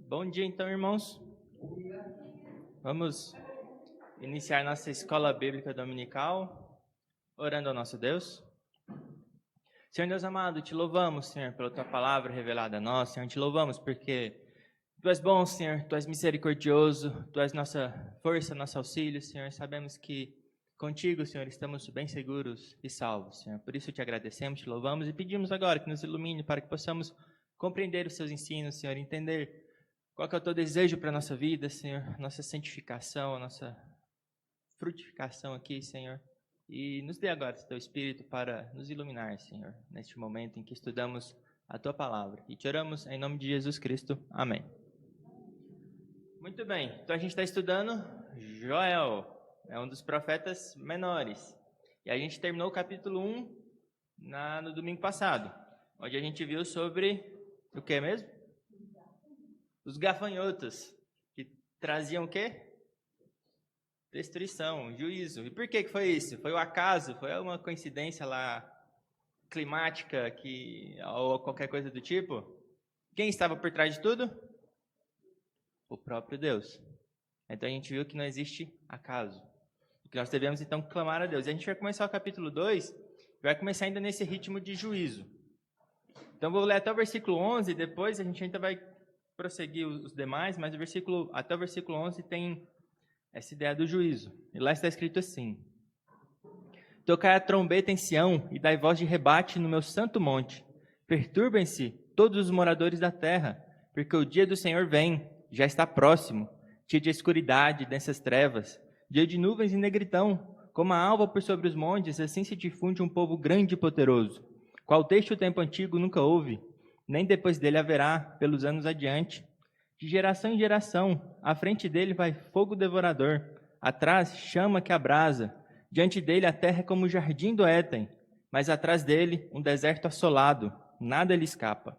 Bom dia, então, irmãos. Vamos iniciar nossa escola bíblica dominical, orando ao nosso Deus. Senhor Deus amado, te louvamos, Senhor, pela tua palavra revelada a nós. Senhor, te louvamos porque tu és bom, Senhor, tu és misericordioso, tu és nossa força, nosso auxílio, Senhor. Sabemos que contigo, Senhor, estamos bem seguros e salvos, Senhor. Por isso te agradecemos, te louvamos e pedimos agora que nos ilumine para que possamos compreender os seus ensinos, Senhor, entender qual que é o teu desejo para a nossa vida, Senhor, nossa santificação, nossa frutificação aqui, Senhor. E nos dê agora o teu Espírito para nos iluminar, Senhor, neste momento em que estudamos a tua palavra. E te oramos em nome de Jesus Cristo. Amém. Muito bem, então a gente está estudando Joel, é um dos profetas menores. E a gente terminou o capítulo 1 no domingo passado, onde a gente viu sobre o que mesmo? Os gafanhotos, que traziam o quê? Destruição, juízo. E por que foi isso? Foi o acaso? Foi uma coincidência lá climática ou qualquer coisa do tipo? Quem estava por trás de tudo? O próprio Deus. Então a gente viu que não existe acaso. Que nós devemos então clamar a Deus. E a gente vai começar o capítulo 2, vai começar ainda nesse ritmo de juízo. Então vou ler até o versículo 11, depois a gente ainda vai prosseguir os demais, mas até o versículo 11 tem essa ideia do juízo. E lá está escrito assim: Tocai a trombeta em Sião e dai voz de rebate no meu santo monte. Perturbem-se todos os moradores da terra, porque o dia do Senhor vem, já está próximo. Dia de escuridade e densas trevas, dia de nuvens e negritão. Como a alva por sobre os montes, assim se difunde um povo grande e poderoso. Qual desde o tempo antigo nunca houve, nem depois dele haverá pelos anos adiante. De geração em geração, à frente dele vai fogo devorador, atrás chama que abrasa. Diante dele a terra é como o jardim do Éden, mas atrás dele um deserto assolado, nada lhe escapa.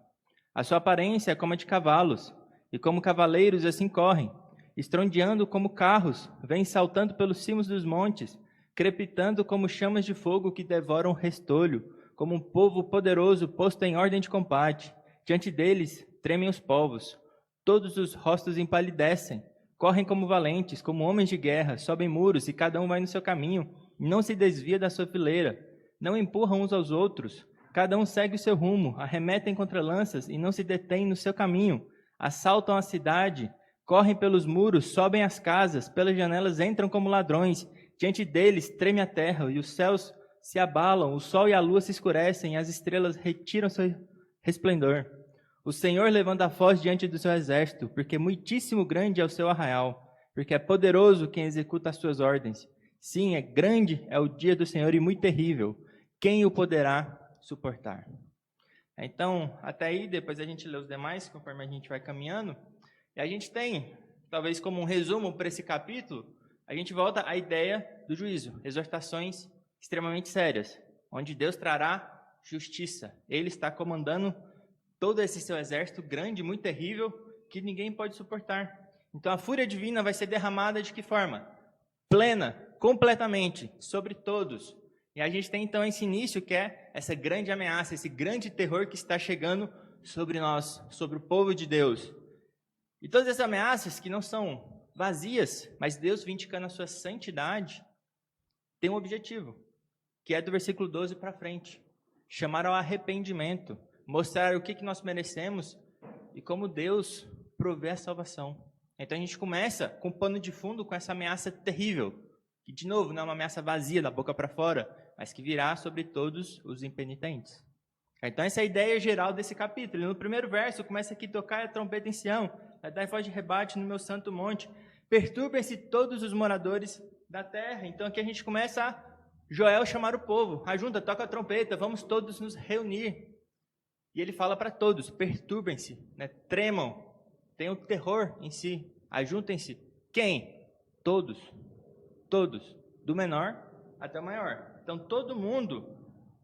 A sua aparência é como a de cavalos, e como cavaleiros assim correm, estrondeando como carros, vêm saltando pelos cimos dos montes, crepitando como chamas de fogo que devoram restolho, como um povo poderoso posto em ordem de combate. Diante deles tremem os povos, todos os rostos empalidecem, correm como valentes, como homens de guerra, sobem muros e cada um vai no seu caminho, não se desvia da sua fileira, não empurram uns aos outros, cada um segue o seu rumo, arremetem contra lanças e não se detêm no seu caminho, assaltam a cidade, correm pelos muros, sobem as casas, pelas janelas entram como ladrões, diante deles treme a terra e os céus se abalam, o sol e a lua se escurecem, e as estrelas retiram seu resplendor. O Senhor levanta a foz diante do seu exército, porque muitíssimo grande é o seu arraial, porque é poderoso quem executa as suas ordens. Sim, grande é o dia do Senhor e muito terrível. Quem o poderá suportar? Então, até aí, depois a gente lê os demais, conforme a gente vai caminhando. E a gente tem, talvez como um resumo para esse capítulo, a gente volta à ideia do juízo, exortações extremamente sérias, onde Deus trará justiça. Ele está comandando todo esse seu exército grande, muito terrível, que ninguém pode suportar. Então a fúria divina vai ser derramada de que forma? Plena, completamente, sobre todos. E a gente tem então esse início que é essa grande ameaça, esse grande terror que está chegando sobre nós, sobre o povo de Deus. E todas essas ameaças que não são vazias, mas Deus vindicando a sua santidade, tem um objetivo, que é do versículo 12 para frente. Chamar ao arrependimento, mostrar o que nós merecemos e como Deus provê a salvação. Então a gente começa com pano de fundo com essa ameaça terrível, que de novo não é uma ameaça vazia da boca para fora, mas que virá sobre todos os impenitentes. Então essa é a ideia geral desse capítulo. E no primeiro verso começa aqui: tocar a trombeta em Sião, dar voz de rebate no meu santo monte, perturbem-se todos os moradores da terra. Então aqui a gente começa a Joel chamar o povo: ajunta, toca a trompeta, vamos todos nos reunir. E ele fala para todos: perturbem-se, né? Tremam, tenham terror em si, ajuntem-se. Quem? Todos, do menor até o maior. Então todo mundo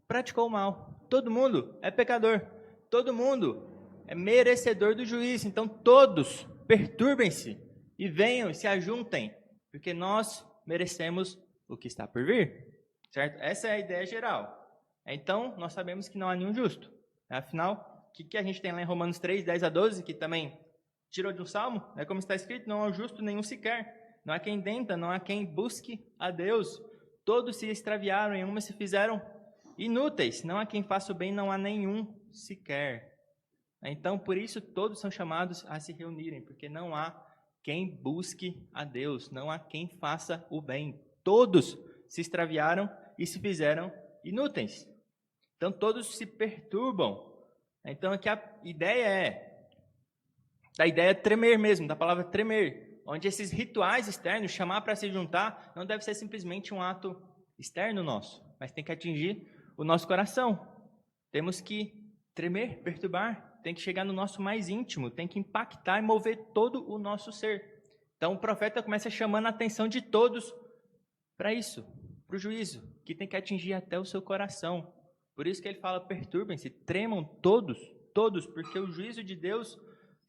praticou o mal, todo mundo é pecador, todo mundo é merecedor do juízo. Então todos perturbem-se e venham e se ajuntem, porque nós merecemos o que está por vir, certo? Essa é a ideia geral. Então nós sabemos que não há nenhum justo. Afinal, o que a gente tem lá em Romanos 3, 10 a 12, que também tirou de um salmo? É como está escrito, não há o justo nenhum sequer. Não há quem tenta, não há quem busque a Deus. Todos se extraviaram, em uma se fizeram inúteis. Não há quem faça o bem, não há nenhum sequer. Então, por isso, todos são chamados a se reunirem, porque não há quem busque a Deus, não há quem faça o bem. Todos se extraviaram e se fizeram inúteis. Então, todos se perturbam. Então, aqui a ideia é tremer mesmo, da palavra tremer, onde esses rituais externos, chamar para se juntar, não deve ser simplesmente um ato externo nosso, mas tem que atingir o nosso coração. Temos que tremer, perturbar, tem que chegar no nosso mais íntimo, tem que impactar e mover todo o nosso ser. Então, o profeta começa chamando a atenção de todos para isso, para o juízo, que tem que atingir até o seu coração. Por isso que ele fala, perturbem-se, tremam todos, porque o juízo de Deus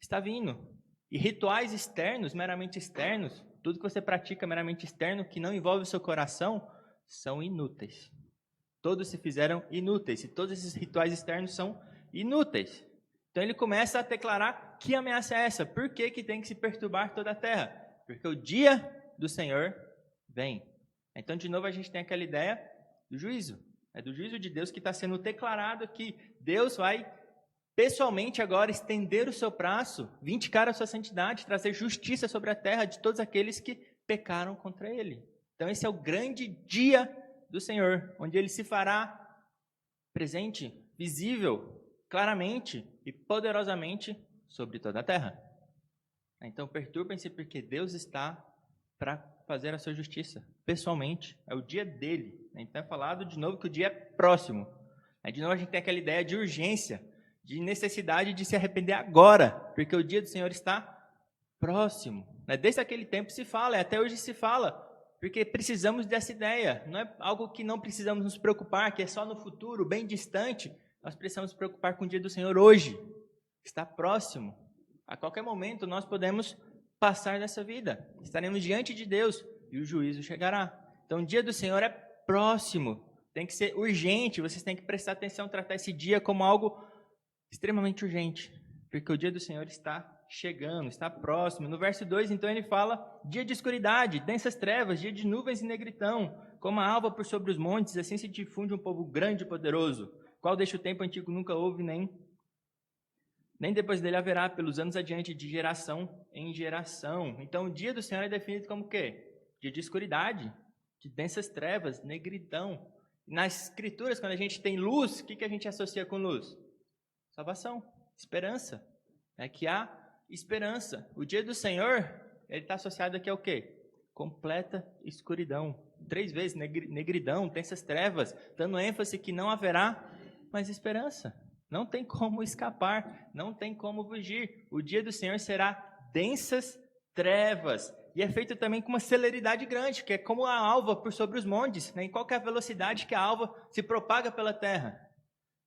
está vindo. E rituais externos, meramente externos, tudo que você pratica meramente externo, que não envolve o seu coração, são inúteis. Todos se fizeram inúteis, e todos esses rituais externos são inúteis. Então ele começa a declarar que ameaça é essa? Por que tem que se perturbar toda a terra? Porque o dia do Senhor vem. Então, de novo, a gente tem aquela ideia do juízo. É do juízo de Deus que está sendo declarado aqui. Deus vai pessoalmente agora estender o seu braço, vindicar a sua santidade, trazer justiça sobre a terra de todos aqueles que pecaram contra ele. Então esse é o grande dia do Senhor, onde ele se fará presente, visível, claramente e poderosamente sobre toda a terra. Então perturbem-se porque Deus está para fazer a sua justiça, pessoalmente, é o dia dele. Então é falado de novo que o dia é próximo. Aí de novo a gente tem aquela ideia de urgência, de necessidade de se arrepender agora, porque o dia do Senhor está próximo. Desde aquele tempo se fala, até hoje se fala, porque precisamos dessa ideia. Não é algo que não precisamos nos preocupar, que é só no futuro, bem distante. Nós precisamos nos preocupar com o dia do Senhor hoje. Está próximo. A qualquer momento nós podemos passar dessa vida. Estaremos diante de Deus e o juízo chegará. Então o dia do Senhor é próximo. Tem que ser urgente. Vocês têm que prestar atenção, tratar esse dia como algo extremamente urgente, porque o dia do Senhor está chegando, está próximo. No verso 2, então, ele fala, dia de escuridade, densas trevas, dia de nuvens e negritão, como a alva por sobre os montes, assim se difunde um povo grande e poderoso, qual deste o tempo antigo nunca houve, nem depois dele haverá, pelos anos adiante, de geração em geração. Então, o dia do Senhor é definido como o quê? Dia de escuridade, de densas trevas, negritão. Nas Escrituras, quando a gente tem luz, o que a gente associa com luz? Salvação, esperança, que há esperança. O dia do Senhor, ele está associado aqui ao quê? Completa escuridão. 3 vezes, negridão, densas trevas, dando ênfase que não haverá mais esperança. Não tem como escapar, não tem como fugir. O dia do Senhor será densas trevas. E é feito também com uma celeridade grande, que é como a alva por sobre os montes. Em qual que é a velocidade que a alva se propaga pela terra?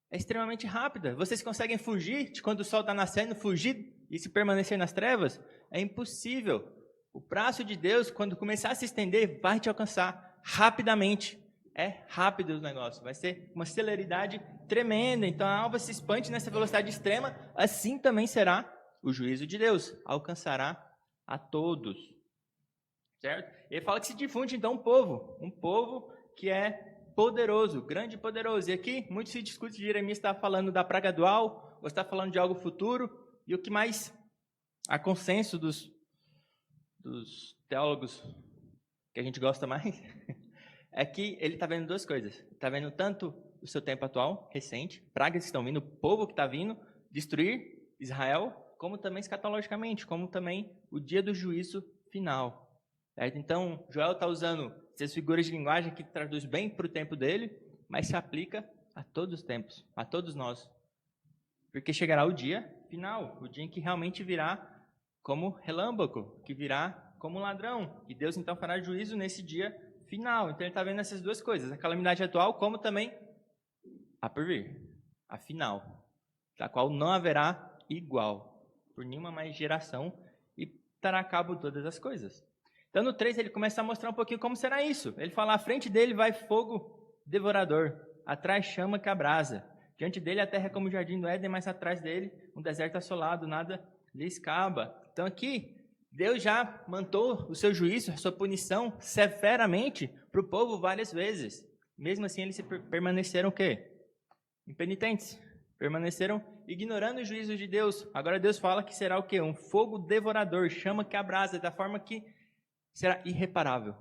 É extremamente rápida. Vocês conseguem fugir de quando o sol está nascendo, fugir e se permanecer nas trevas? É impossível. O braço de Deus, quando começar a se estender, vai te alcançar rapidamente. É rápido o negócio. Vai ser uma celeridade tremenda. Então a alva se expande nessa velocidade extrema. Assim também será o juízo de Deus. Alcançará a todos. Certo? Ele fala que se difunde então um povo que é poderoso, grande e poderoso. E aqui, muito se discute se Jeremias está falando da praga dual, ou está falando de algo futuro, e o que mais há consenso dos teólogos que a gente gosta mais, é que ele está vendo 2 coisas. Está vendo tanto o seu tempo atual, recente, pragas que estão vindo, o povo que está vindo, destruir Israel, como também escatologicamente, como também o dia do juízo final. Certo? Então, Joel está usando essas figuras de linguagem que traduz bem para o tempo dele, mas se aplica a todos os tempos, a todos nós. Porque chegará o dia final, o dia em que realmente virá como relâmpago, que virá como ladrão. E Deus então fará juízo nesse dia final. Então ele está vendo essas 2 coisas, a calamidade atual, como também a por vir, a final, da qual não haverá igual por nenhuma mais geração e dará cabo de todas as coisas. Então, no 3, ele começa a mostrar um pouquinho como será isso. Ele fala, à frente dele vai fogo devorador, atrás chama que abrasa. Diante dele a terra é como o jardim do Éden, mas atrás dele um deserto assolado, nada lhe escapa. Então aqui, Deus já mandou o seu juízo, a sua punição severamente para o povo várias vezes. Mesmo assim, eles permaneceram o quê? Impenitentes. Permaneceram ignorando o juízo de Deus. Agora Deus fala que será o quê? Um fogo devorador, chama que abrasa, da forma que será irreparável.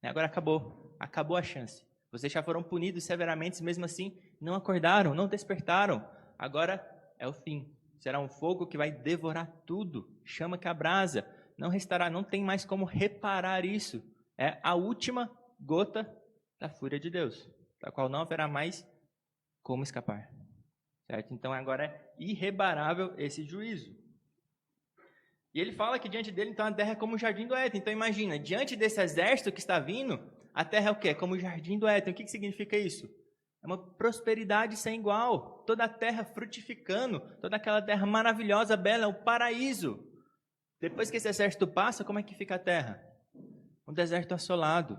Agora acabou. Acabou a chance. Vocês já foram punidos severamente, mesmo assim não acordaram, não despertaram. Agora é o fim. Será um fogo que vai devorar tudo. Chama que abrasa. Não restará, não tem mais como reparar isso. É a última gota da fúria de Deus, da qual não haverá mais como escapar. Certo? Então agora é irreparável esse juízo. E ele fala que diante dele, então, a terra é como o jardim do Éden. Então imagina, diante desse exército que está vindo, a terra é o quê? Como o jardim do Éden. O que significa isso? É uma prosperidade sem igual. Toda a terra frutificando, toda aquela terra maravilhosa, bela, é o paraíso. Depois que esse exército passa, como é que fica a terra? Um deserto assolado.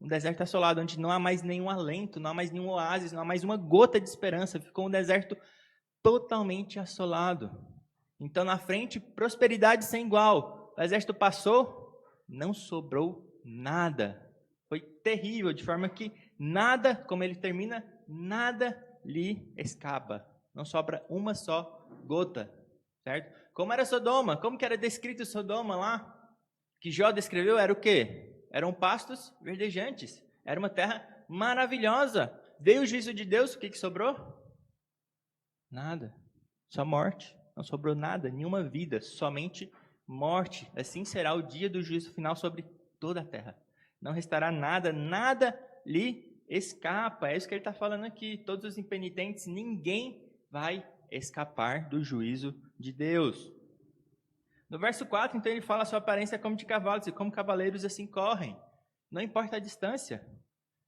Um deserto assolado, onde não há mais nenhum alento, não há mais nenhum oásis, não há mais uma gota de esperança. Ficou um deserto totalmente assolado. Então, na frente, prosperidade sem igual. O exército passou, não sobrou nada. Foi terrível, de forma que nada, como ele termina, nada lhe escapa. Não sobra uma só gota, certo? Como era Sodoma? Como que era descrito Sodoma lá? Que Jó descreveu era o quê? Eram pastos verdejantes. Era uma terra maravilhosa. Veio o juízo de Deus, o que sobrou? Nada. Só morte. Não sobrou nada, nenhuma vida, somente morte. Assim será o dia do juízo final sobre toda a terra. Não restará nada, nada lhe escapa. É isso que ele está falando aqui. Todos os impenitentes, ninguém vai escapar do juízo de Deus. No verso 4, então, ele fala: a sua aparência é como de cavalos, e como cavaleiros assim correm. Não importa a distância.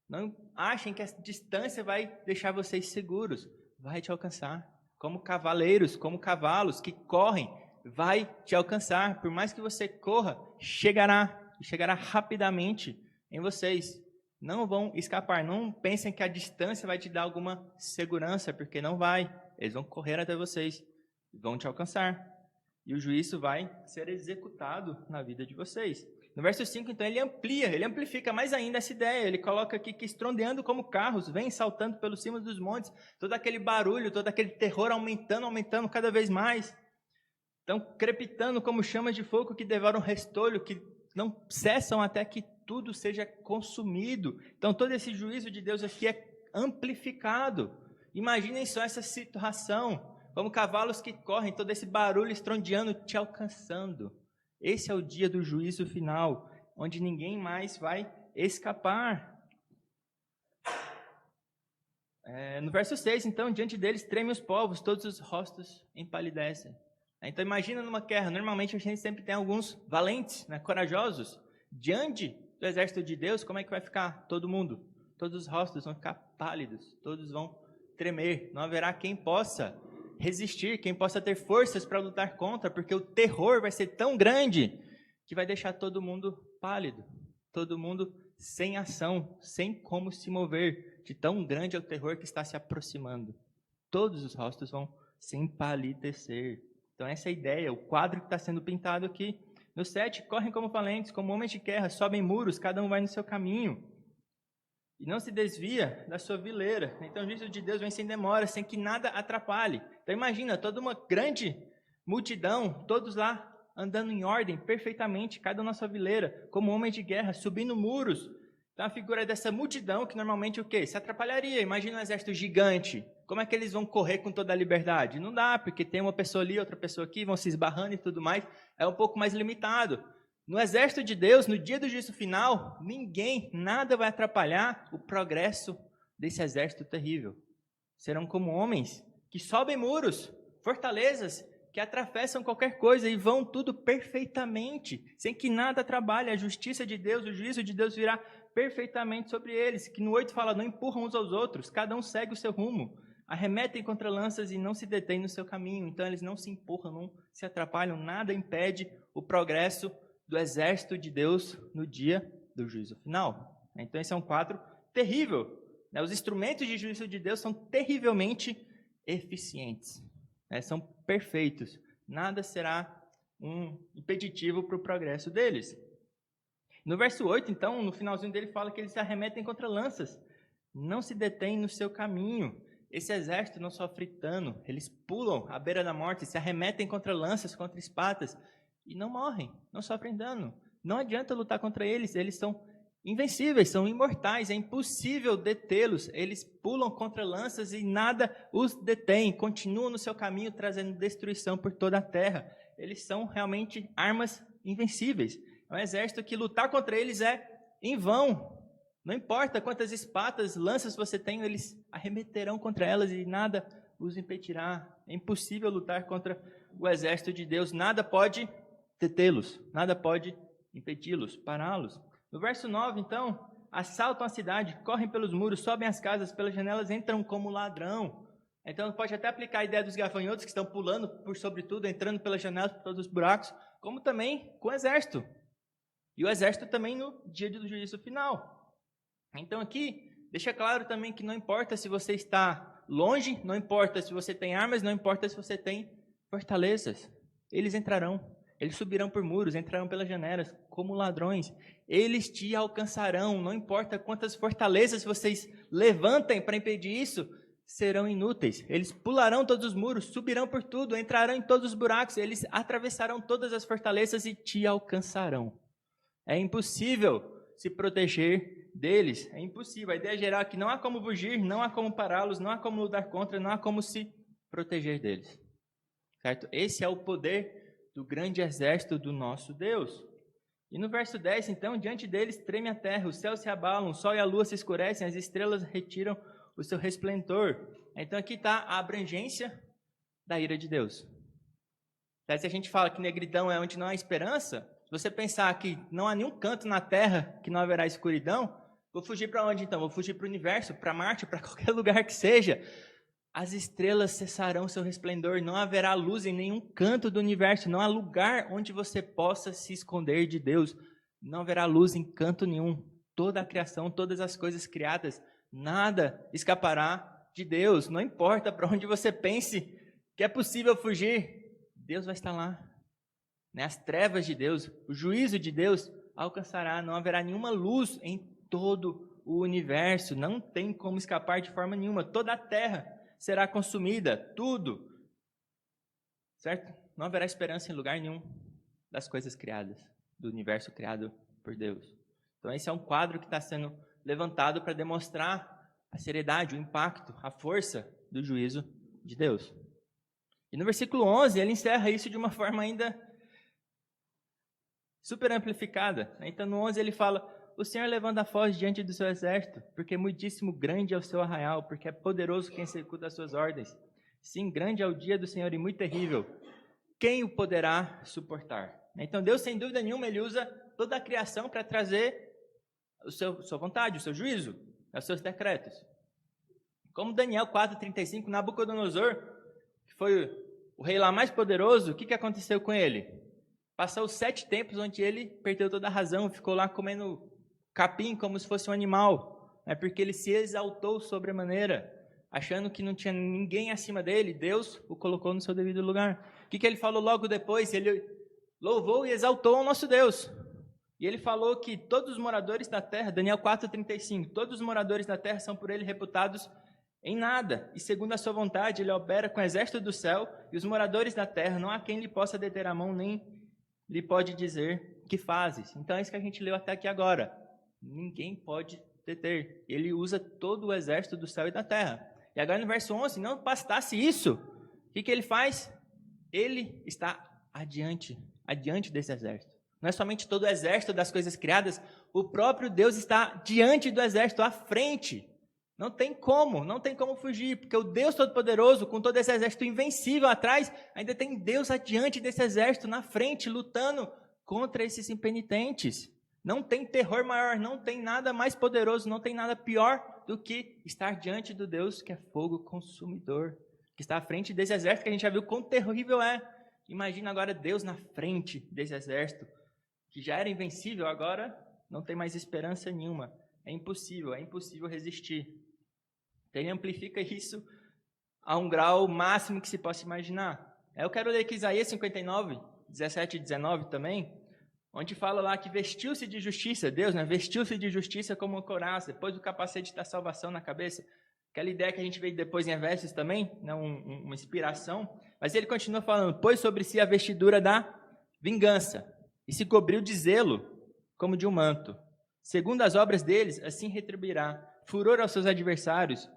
Não achem que a distância vai deixar vocês seguros. Vai te alcançar. Como cavaleiros, como cavalos que correm, vai te alcançar. Por mais que você corra, chegará rapidamente em vocês. Não vão escapar. Não pensem que a distância vai te dar alguma segurança, porque não vai. Eles vão correr até vocês, vão te alcançar. E o juízo vai ser executado na vida de vocês. No verso 5, então, ele amplifica mais ainda essa ideia. Ele coloca aqui que estrondeando como carros, vem saltando pelos cimos dos montes, todo aquele barulho, todo aquele terror aumentando cada vez mais. Então, crepitando como chamas de fogo que devoram restolho, que não cessam até que tudo seja consumido. Então, todo esse juízo de Deus aqui é amplificado. Imaginem só essa situação, como cavalos que correm, todo esse barulho estrondeando te alcançando. Esse é o dia do juízo final, onde ninguém mais vai escapar. No verso 6, então, diante deles tremem os povos, todos os rostos empalidecem. Então, imagina numa guerra, normalmente a gente sempre tem alguns valentes, né, corajosos. Diante do exército de Deus, como é que vai ficar todo mundo? Todos os rostos vão ficar pálidos, todos vão tremer. Não haverá quem possa resistir, quem possa ter forças para lutar contra, porque o terror vai ser tão grande que vai deixar todo mundo pálido, todo mundo sem ação, sem como se mover, de tão grande é o terror que está se aproximando. Todos os rostos vão se empalidecer. Então essa é a ideia, o quadro que está sendo pintado aqui. No 7, correm como valentes, como homens de guerra, sobem muros, cada um vai no seu caminho. E não se desvia da sua vileira. Então o juízo de Deus vem sem demora, sem que nada atrapalhe. Então imagina, toda uma grande multidão, todos lá andando em ordem, perfeitamente, cada um na sua vileira, como homens de guerra, subindo muros. Então a figura dessa multidão, que normalmente o quê? Se atrapalharia. Imagina um exército gigante. Como é que eles vão correr com toda a liberdade? Não dá, porque tem uma pessoa ali, outra pessoa aqui, vão se esbarrando e tudo mais. É um pouco mais limitado. No exército de Deus, no dia do juízo final, nada vai atrapalhar o progresso desse exército terrível. Serão como homens que sobem muros, fortalezas, que atravessam qualquer coisa e vão tudo perfeitamente, sem que nada atrapalhe. A justiça de Deus, o juízo de Deus virá perfeitamente sobre eles. Que no 8 fala, não empurram uns aos outros, cada um segue o seu rumo. Arremetem contra lanças e não se detêm no seu caminho. Então eles não se empurram, não se atrapalham, nada impede o progresso do exército de Deus no dia do juízo final. Então esse é um quadro terrível. Os instrumentos de juízo de Deus são terrivelmente eficientes. São perfeitos. Nada será um impeditivo para o progresso deles. No verso 8, então, no finalzinho dele fala que eles se arremetem contra lanças, não se detêm no seu caminho. Esse exército não sofre dano, eles pulam à beira da morte, se arremetem contra lanças, contra espadas, e não morrem, não sofrem dano. Não adianta lutar contra eles, eles são invencíveis, são imortais, é impossível detê-los. Eles pulam contra lanças e nada os detém, continuam no seu caminho trazendo destruição por toda a terra. Eles são realmente armas invencíveis. É um exército que lutar contra eles é em vão. Não importa quantas espadas, lanças você tem, eles arremeterão contra elas e nada os impedirá. É impossível lutar contra o exército de Deus. Nada pode detê-los, nada pode impedi-los, pará-los. No verso 9, então, assaltam a cidade, correm pelos muros, sobem as casas, pelas janelas, entram como ladrão. Então, pode até aplicar a ideia dos gafanhotos que estão pulando por sobre tudo, entrando pelas janelas, por todos os buracos, como também com o exército. E o exército também no dia do juízo final. Então, aqui, deixa claro também que não importa se você está longe, não importa se você tem armas, não importa se você tem fortalezas. Eles entrarão. Eles subirão por muros, entrarão pelas janelas, como ladrões. Eles te alcançarão, não importa quantas fortalezas vocês levantem para impedir isso, serão inúteis. Eles pularão todos os muros, subirão por tudo, entrarão em todos os buracos, eles atravessarão todas as fortalezas e te alcançarão. É impossível se proteger deles, é impossível. A ideia geral é que não há como fugir, não há como pará-los, não há como lutar contra, não há como se proteger deles. Certo? Esse é o poder do grande exército do nosso Deus. E no verso 10, então, diante deles treme a terra, os céus se abalam, o sol e a lua se escurecem, as estrelas retiram o seu resplendor. Então aqui está a abrangência da ira de Deus. Se a gente fala que negridão é onde não há esperança, se você pensar que não há nenhum canto na terra que não haverá escuridão, vou fugir para onde então? Vou fugir para o universo, para Marte, para qualquer lugar que seja. As estrelas cessarão seu resplendor, não haverá luz em nenhum canto do universo, não há lugar onde você possa se esconder de Deus. Não haverá luz em canto nenhum. Toda a criação, todas as coisas criadas, nada escapará de Deus. Não importa para onde você pense que é possível fugir, Deus vai estar lá. As trevas de Deus, o juízo de Deus alcançará, não haverá nenhuma luz em todo o universo, não tem como escapar de forma nenhuma. Toda a terra será consumida, tudo, certo? Não haverá esperança em lugar nenhum das coisas criadas, do universo criado por Deus. Então esse é um quadro que está sendo levantado para demonstrar a seriedade, o impacto, a força do juízo de Deus. E no versículo 11, ele encerra isso de uma forma ainda super amplificada. Então no 11 ele fala: o Senhor levanta a foz diante do seu exército, porque muitíssimo grande é o seu arraial, porque é poderoso quem executa as suas ordens. Sim, grande é o dia do Senhor e muito terrível. Quem o poderá suportar? Então Deus, sem dúvida nenhuma, ele usa toda a criação para trazer sua vontade, o seu juízo, os seus decretos. Como Daniel 4,35, Nabucodonosor, que foi o rei lá mais poderoso, o que aconteceu com ele? Passou 7 tempos onde ele perdeu toda a razão, ficou lá comendo capim como se fosse um animal, porque ele se exaltou sobremaneira, achando que não tinha ninguém acima dele. Deus o colocou no seu devido lugar. O que ele falou logo depois? Ele louvou e exaltou o nosso Deus. E ele falou que todos os moradores da terra, Daniel 4,35, todos os moradores da terra são por ele reputados em nada, e segundo a sua vontade ele opera com o exército do céu, e os moradores da terra não há quem lhe possa deter a mão, nem lhe pode dizer que fazes. Então é isso que a gente leu até aqui agora. Ninguém pode deter. Ele usa todo o exército do céu e da terra. E agora no verso 11, não bastasse isso, o que ele faz? Ele está adiante desse exército. Não é somente todo o exército das coisas criadas, o próprio Deus está diante do exército, à frente. Não tem como fugir, porque o Deus Todo-Poderoso, com todo esse exército invencível atrás, ainda tem Deus adiante desse exército, na frente, lutando contra esses impenitentes. Não tem terror maior, não tem nada mais poderoso, não tem nada pior do que estar diante do Deus que é fogo consumidor, que está à frente desse exército que a gente já viu quão terrível é. Imagina agora Deus na frente desse exército, que já era invencível, agora não tem mais esperança nenhuma. É impossível resistir. Então ele amplifica isso a um grau máximo que se possa imaginar. Eu quero ler aqui Isaías 59, 17 e 19 também, onde fala lá que vestiu-se de justiça, Deus, né? Vestiu-se de justiça como uma couraça, depois o capacete da salvação na cabeça. Aquela ideia que a gente vê depois em Efésios também, né? Uma inspiração. Mas ele continua falando, pôs sobre si a vestidura da vingança e se cobriu de zelo como de um manto. Segundo as obras deles, assim retribuirá furor aos seus adversários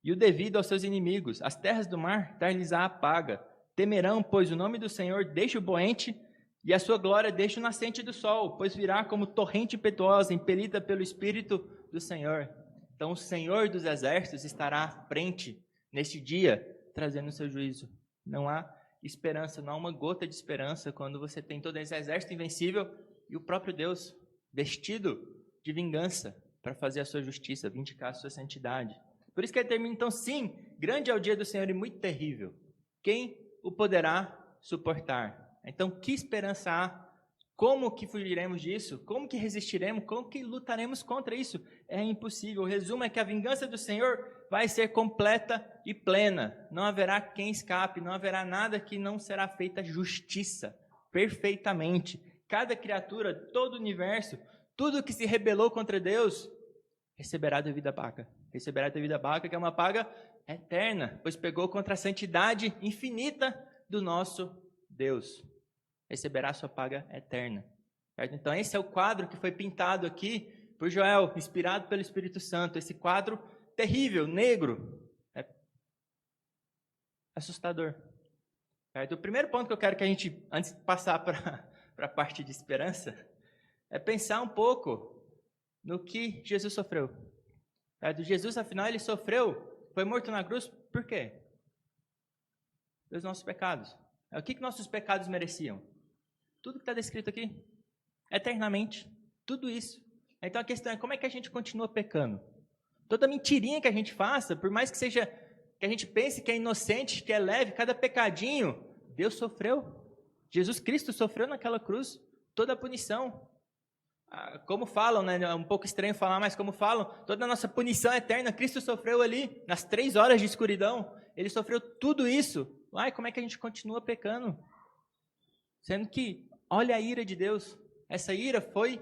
e o devido aos seus inimigos. As terras do mar dar-lhes-á a paga. Temerão, pois o nome do Senhor deixa o poente e a sua glória deixa o nascente do sol, pois virá como torrente impetuosa, impelida pelo Espírito do Senhor. Então o Senhor dos exércitos estará à frente neste dia, trazendo o seu juízo. Não há esperança, não há uma gota de esperança quando você tem todo esse exército invencível e o próprio Deus vestido de vingança para fazer a sua justiça, vindicar a sua santidade. Por isso que ele termina, então, sim, grande é o dia do Senhor e muito terrível. Quem o poderá suportar? Então, que esperança há? Como que fugiremos disso? Como que resistiremos? Como que lutaremos contra isso? É impossível. O resumo é que a vingança do Senhor vai ser completa e plena. Não haverá quem escape, não haverá nada que não será feita justiça perfeitamente. Cada criatura, todo o universo, tudo que se rebelou contra Deus, receberá devida paga. Receberá devida paga, que é uma paga eterna, pois pegou contra a santidade infinita do nosso Deus. Receberá sua paga eterna. Certo? Então esse é o quadro que foi pintado aqui por Joel, inspirado pelo Espírito Santo. Esse quadro terrível, negro, assustador. Certo? O primeiro ponto que eu quero que a gente, antes de passar para a parte de esperança, é pensar um pouco no que Jesus sofreu. Certo? Jesus, afinal, ele sofreu, foi morto na cruz, por quê? Pelos nossos pecados. O que nossos pecados mereciam? Tudo que está descrito aqui, eternamente, tudo isso. Então a questão é, como é que a gente continua pecando? Toda mentirinha que a gente faça, por mais que seja, que a gente pense que é inocente, que é leve, cada pecadinho, Deus sofreu. Jesus Cristo sofreu naquela cruz, toda a punição. Como falam, né? É um pouco estranho falar, mas como falam, toda a nossa punição eterna, Cristo sofreu ali, nas 3 horas de escuridão, ele sofreu tudo isso. Ai, como é que a gente continua pecando? Sendo que, olha a ira de Deus, essa ira foi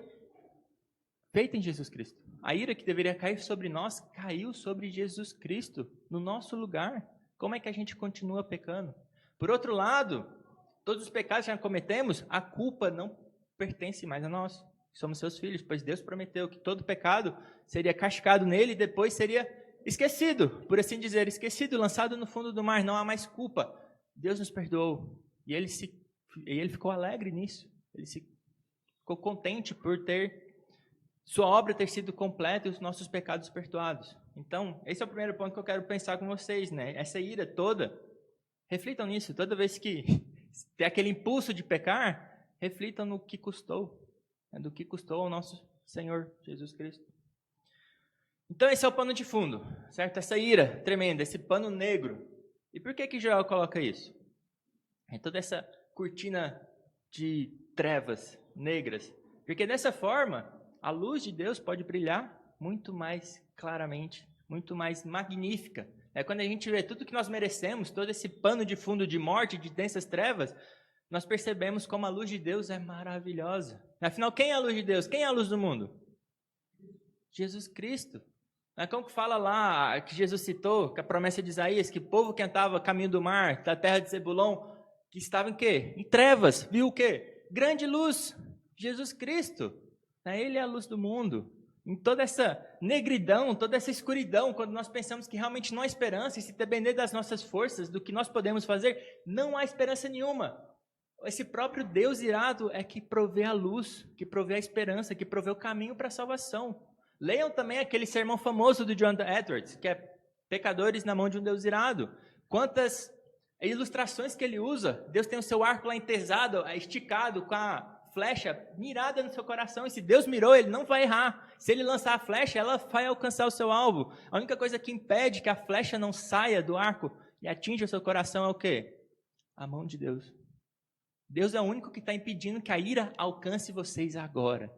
feita em Jesus Cristo. A ira que deveria cair sobre nós, caiu sobre Jesus Cristo, no nosso lugar. Como é que a gente continua pecando? Por outro lado, todos os pecados que já cometemos, a culpa não pertence mais a nós. Somos seus filhos, pois Deus prometeu que todo pecado seria castigado nele e depois seria esquecido, por assim dizer, esquecido, lançado no fundo do mar. Não há mais culpa. Deus nos perdoou e ele ficou alegre nisso. Ele ficou contente por sua obra ter sido completa e os nossos pecados perdoados. Então, esse é o primeiro ponto que eu quero pensar com vocês, né? Essa ira toda, reflitam nisso. Toda vez que tem aquele impulso de pecar, reflitam no que custou. Do que custou ao nosso Senhor Jesus Cristo. Então esse é o pano de fundo, certo? Essa ira tremenda, esse pano negro. E por que Joel coloca isso? É toda essa cortina de trevas negras. Porque dessa forma, a luz de Deus pode brilhar muito mais claramente, muito mais magnífica. É quando a gente vê tudo que nós merecemos, todo esse pano de fundo de morte, de densas trevas, nós percebemos como a luz de Deus é maravilhosa. Afinal, quem é a luz de Deus? Quem é a luz do mundo? Jesus Cristo. Como que fala lá, que Jesus citou, que a promessa de Isaías, que o povo que andava caminho do mar, da terra de Zebulon, que estava em quê? Em trevas, viu o quê? Grande luz, Jesus Cristo. Ele é a luz do mundo. Em toda essa negridão, toda essa escuridão, quando nós pensamos que realmente não há esperança, e se depender das nossas forças, do que nós podemos fazer, não há esperança nenhuma. Esse próprio Deus irado é que provê a luz, que provê a esperança, que provê o caminho para a salvação. Leiam também aquele sermão famoso do John Edwards, que é Pecadores na mão de um Deus irado. Quantas ilustrações que ele usa. Deus tem o seu arco lá entesado, esticado, com a flecha mirada no seu coração. E se Deus mirou, ele não vai errar. Se ele lançar a flecha, ela vai alcançar o seu alvo. A única coisa que impede que a flecha não saia do arco e atinja o seu coração é o quê? A mão de Deus. Deus é o único que está impedindo que a ira alcance vocês agora.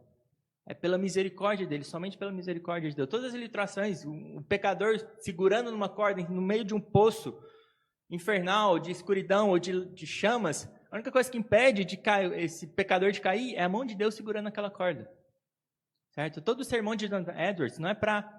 É pela misericórdia dele, somente pela misericórdia de Deus. Todas as ilustrações, o pecador segurando numa corda no meio de um poço infernal, de escuridão ou de chamas, A única coisa que impede esse pecador de cair é a mão de Deus segurando aquela corda. Certo? Todo o sermão de Jonathan Edwards não é para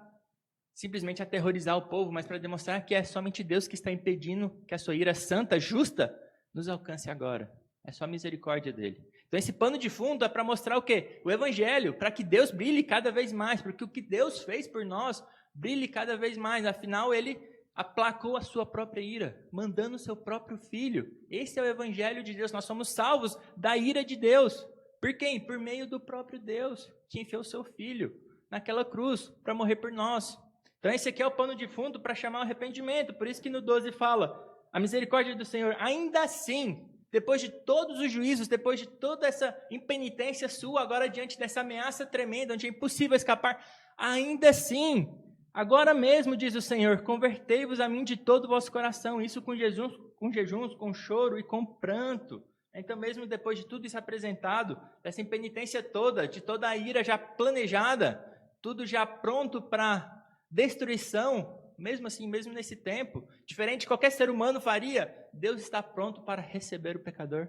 simplesmente aterrorizar o povo, mas para demonstrar que é somente Deus que está impedindo que a sua ira santa, justa, nos alcance agora. É só a misericórdia dele. Então esse pano de fundo é para mostrar o quê? O evangelho, para que Deus brilhe cada vez mais, para que o que Deus fez por nós brilhe cada vez mais. Afinal, ele aplacou a sua própria ira, mandando o seu próprio filho. Esse é o evangelho de Deus. Nós somos salvos da ira de Deus. Por quem? Por meio do próprio Deus, que enfiou o seu filho naquela cruz para morrer por nós. Então esse aqui é o pano de fundo para chamar o arrependimento. Por isso que no 12 fala, a misericórdia do Senhor, ainda assim, depois de todos os juízos, depois de toda essa impenitência sua, agora diante dessa ameaça tremenda, onde é impossível escapar, ainda assim, agora mesmo, diz o Senhor, convertei-vos a mim de todo o vosso coração, isso com jejuns, com choro e com pranto. Então mesmo depois de tudo isso apresentado, dessa impenitência toda, de toda a ira já planejada, tudo já pronto para destruição, mesmo assim, mesmo nesse tempo, diferente de qualquer ser humano faria, Deus está pronto para receber o pecador,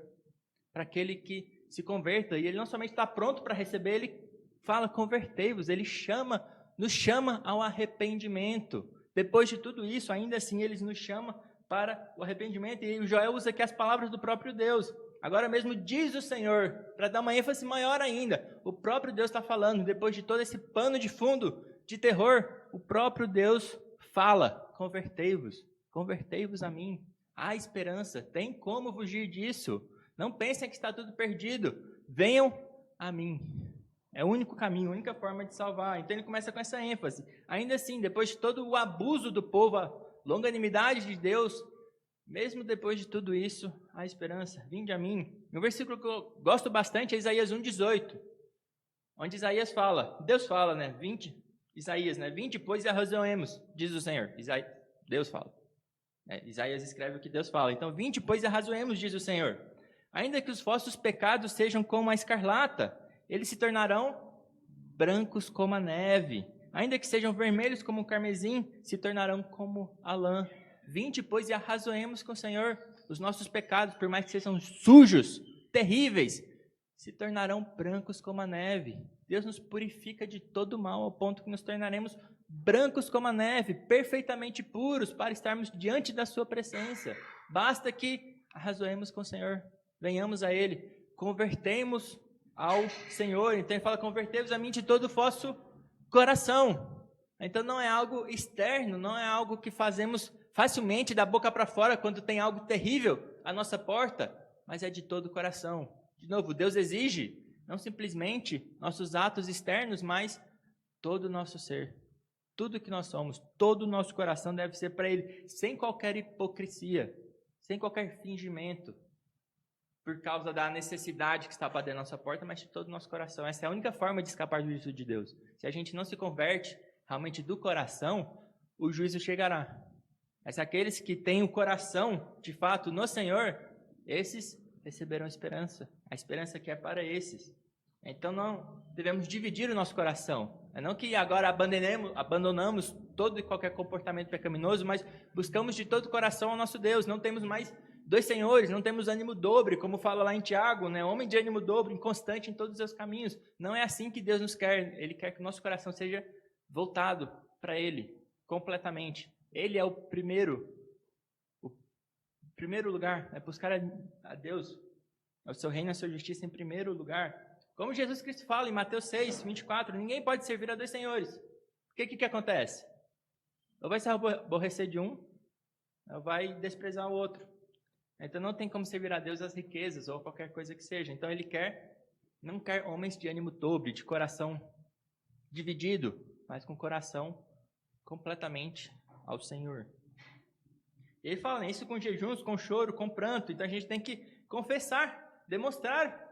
para aquele que se converta. E ele não somente está pronto para receber, ele fala, convertei-vos, ele nos chama ao arrependimento. Depois de tudo isso, ainda assim, ele nos chama para o arrependimento. E o Joel usa aqui as palavras do próprio Deus. Agora mesmo diz o Senhor, para dar uma ênfase maior ainda, o próprio Deus está falando, depois de todo esse pano de fundo de terror, o próprio Deus fala, convertei-vos a mim. Há esperança, tem como fugir disso. Não pensem que está tudo perdido. Venham a mim. É o único caminho, a única forma de salvar. Então ele começa com essa ênfase. Ainda assim, depois de todo o abuso do povo, a longanimidade de Deus, mesmo depois de tudo isso, há esperança. Vinde a mim. Um versículo que eu gosto bastante é Isaías 1,18, onde Isaías fala, Deus fala, né? Isaías, né? Vinde, pois, e arrazoemos, diz o Senhor. Deus fala. Isaías escreve o que Deus fala. Então, vinde, pois, e arrazoemos, diz o Senhor. Ainda que os vossos pecados sejam como a escarlata, eles se tornarão brancos como a neve. Ainda que sejam vermelhos como o carmesim, se tornarão como a lã. Vinde, pois, e arrazoemos com o Senhor. Os nossos pecados, por mais que sejam sujos, terríveis, se tornarão brancos como a neve. Deus nos purifica de todo mal, ao ponto que nos tornaremos brancos como a neve, perfeitamente puros, para estarmos diante da sua presença. Basta que arrazoemos com o Senhor, venhamos a Ele, convertemos ao Senhor. Então ele fala, convertei-vos a mim de todo o vosso coração. Então não é algo externo, não é algo que fazemos facilmente da boca para fora, quando tem algo terrível à nossa porta, mas é de todo o coração. De novo, Deus exige não simplesmente nossos atos externos, mas todo o nosso ser. Tudo que nós somos, todo o nosso coração deve ser para Ele, sem qualquer hipocrisia, sem qualquer fingimento, por causa da necessidade que está para dentro da nossa porta, mas de todo o nosso coração. Essa é a única forma de escapar do juízo de Deus. Se a gente não se converte realmente do coração, o juízo chegará. Mas aqueles que têm o coração, de fato, no Senhor, esses receberão esperança. A esperança que é para esses. Então não devemos dividir o nosso coração. É não que agora abandonamos todo e qualquer comportamento pecaminoso, mas buscamos de todo o coração ao nosso Deus. Não temos mais dois senhores, não temos ânimo dobre, como fala lá em Tiago, né? Homem de ânimo dobre, inconstante em todos os seus caminhos. Não é assim que Deus nos quer. Ele quer que o nosso coração seja voltado para Ele, completamente. Ele é o primeiro lugar, é buscar a Deus, o seu reino e a sua justiça em primeiro lugar. Como Jesus Cristo fala em Mateus 6, 24, ninguém pode servir a dois senhores. O que acontece? Ou vai se aborrecer de um, ou vai desprezar o outro. Então não tem como servir a Deus as riquezas, ou qualquer coisa que seja. Então ele não quer homens de ânimo dobre, de coração dividido, mas com coração completamente ao Senhor. Ele fala isso com jejuns, com choro, com pranto. Então a gente tem que confessar, demonstrar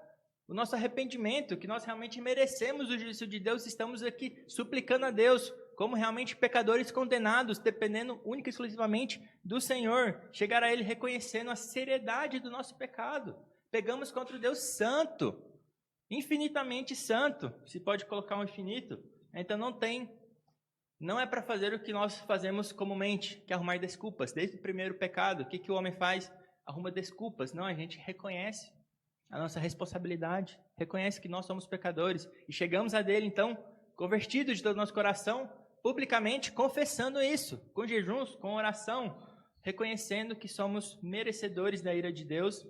o nosso arrependimento, que nós realmente merecemos o juízo de Deus. Estamos aqui suplicando a Deus, como realmente pecadores condenados, dependendo única e exclusivamente do Senhor. Chegar a Ele reconhecendo a seriedade do nosso pecado. Pegamos contra o Deus santo, infinitamente santo, se pode colocar um infinito. Então não é para fazer o que nós fazemos comumente, que é arrumar desculpas. Desde o primeiro pecado, o que o homem faz? arruma desculpas. Não, a gente reconhece a nossa responsabilidade, reconhece que nós somos pecadores e chegamos a dele, então, convertidos de todo o nosso coração, publicamente confessando isso, com jejuns, com oração, reconhecendo que somos merecedores da ira de Deus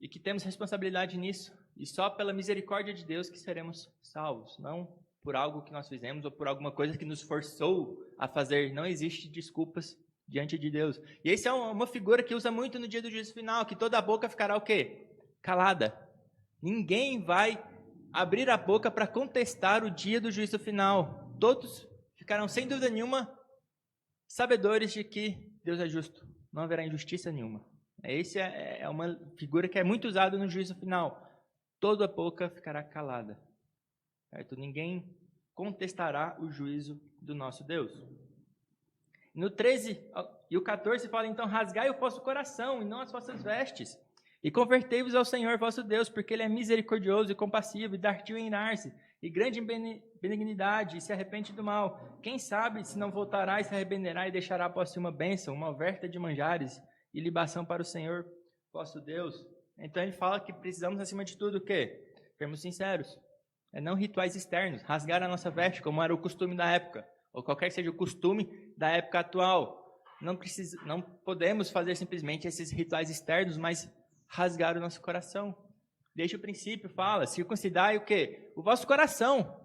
e que temos responsabilidade nisso. E só pela misericórdia de Deus que seremos salvos, não por algo que nós fizemos ou por alguma coisa que nos forçou a fazer. Não existe desculpas diante de Deus. E essa é uma figura que usa muito no dia do juízo final, que toda a boca ficará o quê? Calada. Ninguém vai abrir a boca para contestar o dia do juízo final. Todos ficarão, sem dúvida nenhuma, sabedores de que Deus é justo. Não haverá injustiça nenhuma. Essa é uma figura que é muito usada no juízo final. Toda a boca ficará calada. Certo? Ninguém contestará o juízo do nosso Deus. No 13 e o 14 fala, então, rasgai o vosso coração e não as vossas vestes, e convertei-vos ao Senhor vosso Deus, porque Ele é misericordioso e compassivo, e dartio em irar-se, e grande em benignidade, e se arrepende do mal. Quem sabe se não voltará e se arrependerá e deixará após si uma bênção, uma oferta de manjares e libação para o Senhor vosso Deus. Então ele fala que precisamos, acima de tudo, o quê? Sermos sinceros. Não rituais externos, rasgar a nossa veste, como era o costume da época, ou qualquer que seja o costume da época atual. Não podemos fazer simplesmente esses rituais externos, mas rasgar o nosso coração. Desde o princípio fala, circuncidai o quê? O vosso coração.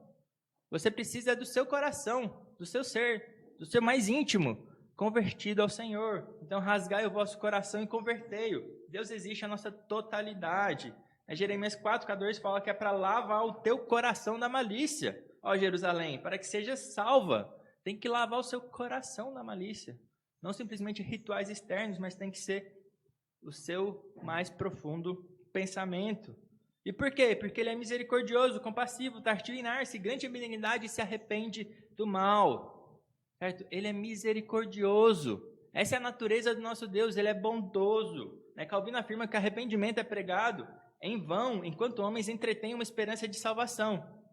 Você precisa do seu coração, do seu ser, do seu mais íntimo, convertido ao Senhor. Então rasgai o vosso coração e convertei-o. Deus existe a nossa totalidade. Jeremias 4,14 fala que é para lavar o teu coração da malícia, ó Jerusalém, para que seja salva. Tem que lavar o seu coração da malícia. Não simplesmente rituais externos, mas tem que ser o seu mais profundo pensamento. E por quê? Porque Ele é misericordioso, compassivo, tardio em irar-se, grande em benignidade e se arrepende do mal. Certo? Ele é misericordioso. Essa é a natureza do nosso Deus, Ele é bondoso. Calvino afirma que arrependimento é pregado em vão, enquanto homens entretêm uma esperança de salvação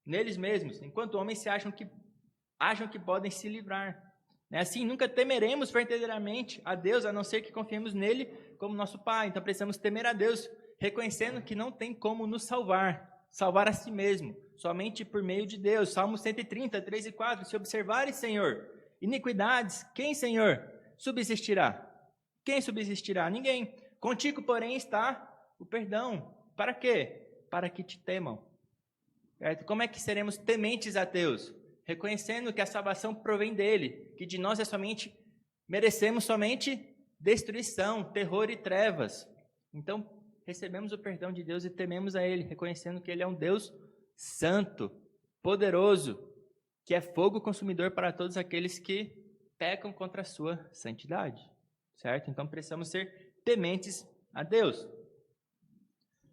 neles mesmos, enquanto homens acham que podem se livrar. Assim, nunca temeremos verdadeiramente a Deus, a não ser que confiemos nele como nosso Pai. Então, precisamos temer a Deus, reconhecendo que não tem como nos salvar a si mesmo, somente por meio de Deus. Salmo 130, 3 e 4, se observares, Senhor, iniquidades, quem, Senhor, subsistirá? Quem subsistirá? Ninguém. Contigo, porém, está o perdão. Para quê? Para que te temam. Certo? Como é que seremos tementes a Deus? Reconhecendo que a salvação provém dele, que de nós merecemos somente destruição, terror e trevas. Então, recebemos o perdão de Deus e tememos a Ele, reconhecendo que Ele é um Deus santo, poderoso, que é fogo consumidor para todos aqueles que pecam contra a sua santidade. Certo? Então, precisamos ser tementes a Deus.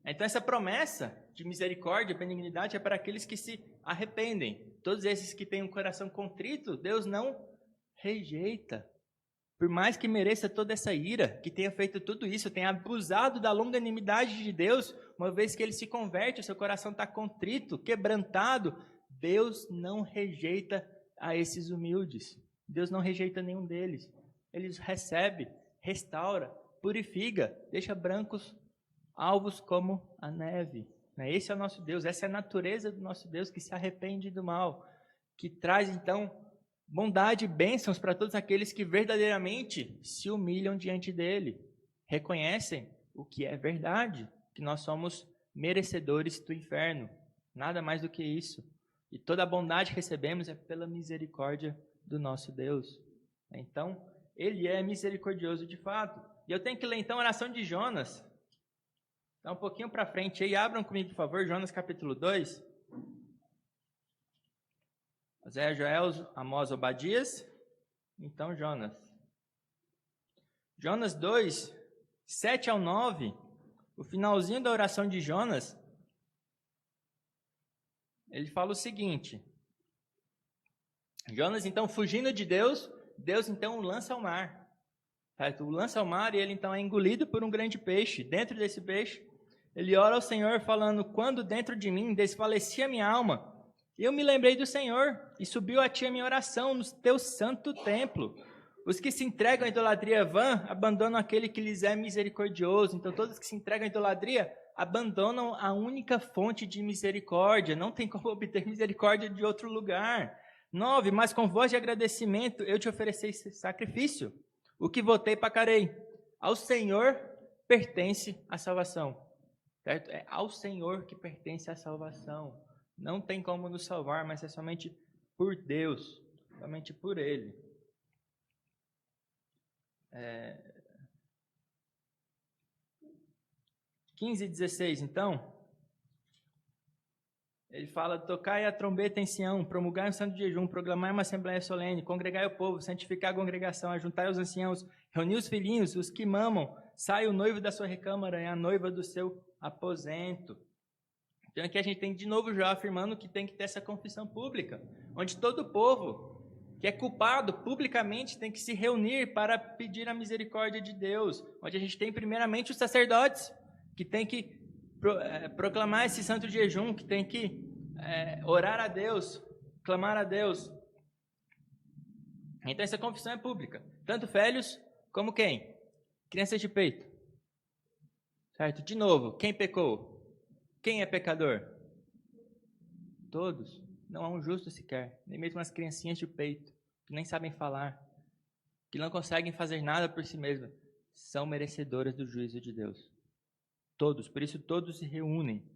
Então, essa promessa de misericórdia e benignidade é para aqueles que se arrependem. Todos esses que têm um coração contrito, Deus não rejeita. Por mais que mereça toda essa ira, que tenha feito tudo isso, tenha abusado da longanimidade de Deus, uma vez que ele se converte, o seu coração está contrito, quebrantado, Deus não rejeita a esses humildes. Deus não rejeita nenhum deles. Ele os recebe, restaura, purifica, deixa brancos, alvos como a neve. Esse é o nosso Deus, essa é a natureza do nosso Deus, que se arrepende do mal, que traz, então, bondade e bênçãos para todos aqueles que verdadeiramente se humilham diante dele, reconhecem o que é verdade, que nós somos merecedores do inferno, nada mais do que isso. E toda a bondade que recebemos é pela misericórdia do nosso Deus. Então, ele é misericordioso de fato. E eu tenho que ler, então, a oração de Jonas. Dá um pouquinho para frente aí, abram comigo, por favor, Jonas capítulo 2. Oséias, Joel, Amós, Obadias. Então, Jonas. Jonas 2, 7 ao 9, o finalzinho da oração de Jonas, ele fala o seguinte: Jonas, então, fugindo de Deus, Deus, então, o lança ao mar. O lança ao mar e ele, então, é engolido por um grande peixe. Dentro desse peixe, ele ora ao Senhor falando: quando dentro de mim desfalecia minha alma, eu me lembrei do Senhor e subiu a ti a minha oração no teu santo templo. Os que se entregam à idolatria vã abandonam aquele que lhes é misericordioso. Então, todos que se entregam à idolatria abandonam a única fonte de misericórdia. Não tem como obter misericórdia de outro lugar. 9. Mas com voz de agradecimento eu te ofereci esse sacrifício. O que votei pagarei. Ao Senhor pertence a salvação. Certo? É ao Senhor que pertence a salvação. Não tem como nos salvar, mas é somente por Deus. Somente por Ele. 15 e 16, então, ele fala: tocai a trombeta em Sião, promulgai um santo jejum, proclamai uma assembleia solene, congregai o povo, santificai a congregação, ajuntai os anciãos, reuni os filhinhos, os que mamam, sai o noivo da sua recâmara e a noiva do seu aposento. Então aqui a gente tem de novo já afirmando que tem que ter essa confissão pública, onde todo o povo que é culpado publicamente tem que se reunir para pedir a misericórdia de Deus, onde a gente tem primeiramente os sacerdotes, que tem que proclamar esse santo jejum, que tem que orar a Deus, clamar a Deus. Então essa confissão é pública, tanto velhos como quem? Crianças de peito. Certo? De novo, quem pecou? Quem é pecador? Todos. Não há um justo sequer, nem mesmo as criancinhas de peito, que nem sabem falar, que não conseguem fazer nada por si mesmas, são merecedoras do juízo de Deus. Todos, por isso todos se reúnem.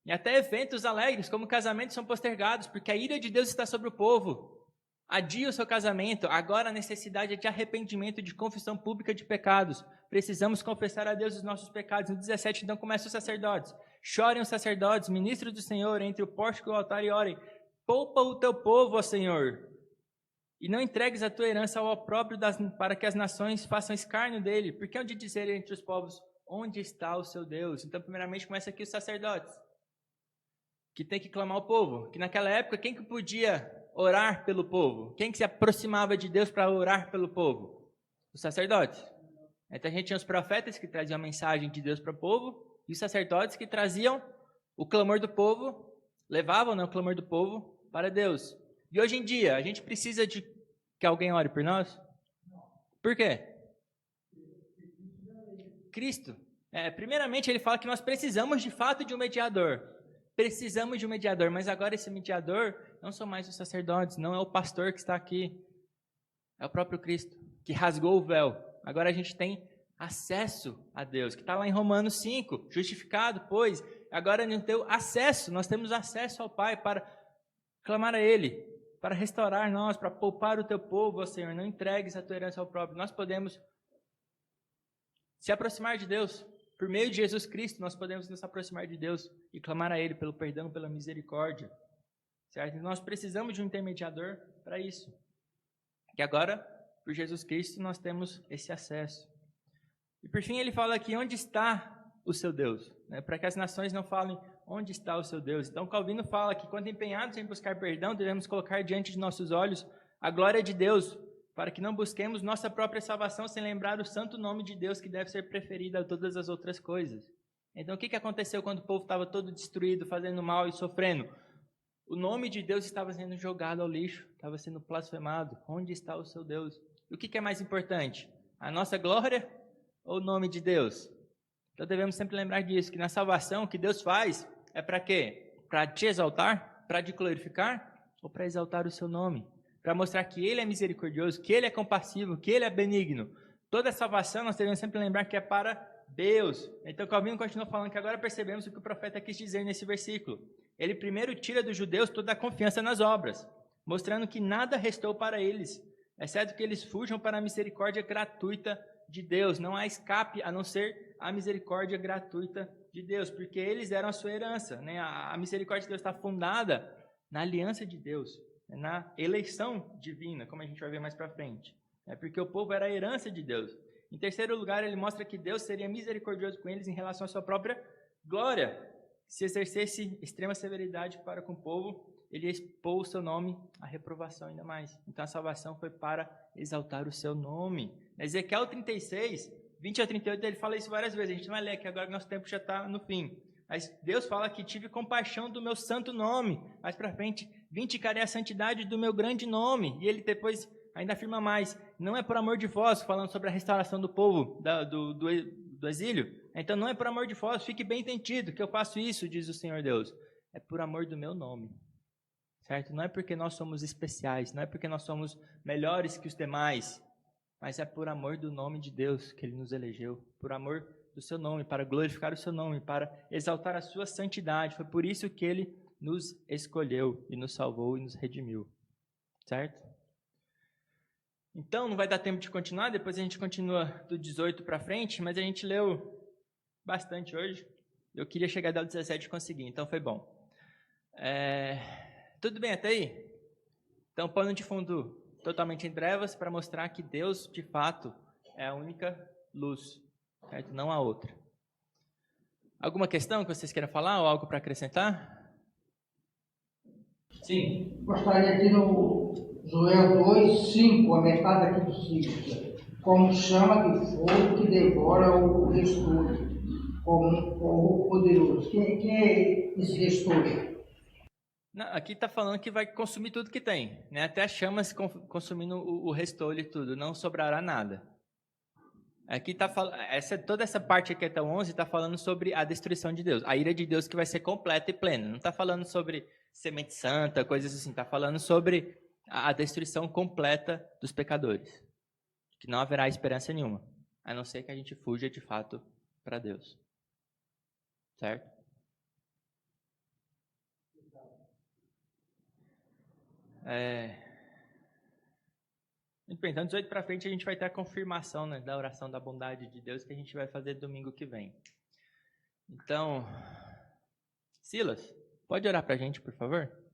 E até eventos alegres, como casamentos, são postergados, porque a ira de Deus está sobre o povo. Adia o seu casamento, agora a necessidade é de arrependimento, de confissão pública de pecados. Precisamos confessar a Deus os nossos pecados. No 17, então, começam os sacerdotes. Chorem os sacerdotes, ministros do Senhor, entre o pórtico e o altar e orem. Poupa o teu povo, ó Senhor, e não entregues a tua herança ao opróbrio para que as nações façam escárnio dele. Porque onde dizer entre os povos, onde está o seu Deus? Então, primeiramente, começa aqui os sacerdotes, que tem que clamar ao povo. Que naquela época, quem que podia orar pelo povo? Quem que se aproximava de Deus para orar pelo povo? Os sacerdotes. Então, a gente tinha os profetas que traziam a mensagem de Deus para o povo, e os sacerdotes que traziam o clamor do povo, levavam o clamor do povo para Deus. E hoje em dia, a gente precisa de que alguém ore por nós? Por quê? Cristo. Primeiramente, ele fala que nós precisamos de fato de um mediador. Precisamos de um mediador, mas agora esse mediador não são mais os sacerdotes, não é o pastor que está aqui. É o próprio Cristo, que rasgou o véu. Agora a gente tem acesso a Deus, que está lá em Romanos 5, justificado, pois, agora não tem acesso, nós temos acesso ao Pai para clamar a Ele, para restaurar nós, para poupar o teu povo, ó Senhor, não entregues a tua herança ao próprio. Nós podemos se aproximar de Deus, por meio de Jesus Cristo, nós podemos nos aproximar de Deus e clamar a Ele pelo perdão, pela misericórdia, certo? Nós precisamos de um intermediador para isso, que agora, por Jesus Cristo, nós temos esse acesso. E por fim ele fala aqui, onde está o seu Deus? Para que as nações não falem, onde está o seu Deus? Então Calvino fala que quando empenhados em buscar perdão, devemos colocar diante de nossos olhos a glória de Deus, para que não busquemos nossa própria salvação sem lembrar o santo nome de Deus que deve ser preferido a todas as outras coisas. Então o que aconteceu quando o povo estava todo destruído, fazendo mal e sofrendo? O nome de Deus estava sendo jogado ao lixo, estava sendo blasfemado. Onde está o seu Deus? E o que é mais importante? A nossa glória ou o nome de Deus? Então devemos sempre lembrar disso, que na salvação o que Deus faz é para quê? Para te exaltar? Para te glorificar? Ou para exaltar o seu nome? Para mostrar que Ele é misericordioso, que Ele é compassivo, que Ele é benigno. Toda a salvação nós devemos sempre lembrar que é para Deus. Então Calvino continua falando que agora percebemos o que o profeta quis dizer nesse versículo. Ele primeiro tira dos judeus toda a confiança nas obras, mostrando que nada restou para eles, exceto que eles fujam para a misericórdia gratuita de Deus. Não há escape a não ser a misericórdia gratuita de Deus, porque eles eram a sua herança. A misericórdia de Deus está fundada na aliança de Deus, na eleição divina, como a gente vai ver mais para frente. Porque o povo era a herança de Deus. Em terceiro lugar, ele mostra que Deus seria misericordioso com eles em relação à sua própria glória. Se exercesse extrema severidade para com o povo, ele expôs o seu nome à reprovação ainda mais. Então a salvação foi para exaltar o seu nome. Ezequiel 36, 20 a 38, ele fala isso várias vezes. A gente não vai ler aqui agora que nosso tempo já está no fim. Mas Deus fala que tive compaixão do meu santo nome. Mais para frente, vindicarei a santidade do meu grande nome. E ele depois Ainda afirma mais, não é por amor de vós, falando sobre a restauração do povo do exílio. Então não é por amor de vós, fique bem entendido que eu faço isso, diz o Senhor Deus. É por amor do meu nome, certo? Não é porque nós somos especiais, não é porque nós somos melhores que os demais, mas é por amor do nome de Deus que Ele nos elegeu, por amor do seu nome, para glorificar o seu nome, para exaltar a sua santidade. Foi por isso que Ele nos escolheu e nos salvou e nos redimiu, certo? Então, não vai dar tempo de continuar, depois a gente continua do 18 para frente, mas a gente leu bastante hoje. Eu queria chegar até o 17 e conseguir, então foi bom. Tudo bem até aí? Então, pano de fundo totalmente em trevas para mostrar que Deus, de fato, é a única luz, certo? Não há outra. Alguma questão que vocês queiram falar ou algo para acrescentar? Sim. Gostaria aqui no Joel 2:5, a metade aqui do 5, como chama de fogo que devora o restolho, como um fogo poderoso. Quem é esse restolho? Não, aqui está falando que vai consumir tudo que tem, né? Até as chamas consumindo o restolho e tudo, não sobrará nada. Aqui está falando, toda essa parte aqui até o 11 está falando sobre a destruição de Deus, a ira de Deus que vai ser completa e plena. Não está falando sobre semente santa, coisas assim. Está falando sobre a destruição completa dos pecadores, que não haverá esperança nenhuma, a não ser que a gente fuja de fato para Deus, certo? Então, 18 para frente a gente vai ter a confirmação, né, da oração da bondade de Deus que a gente vai fazer domingo que vem. Então, Silas, pode orar para a gente, por favor?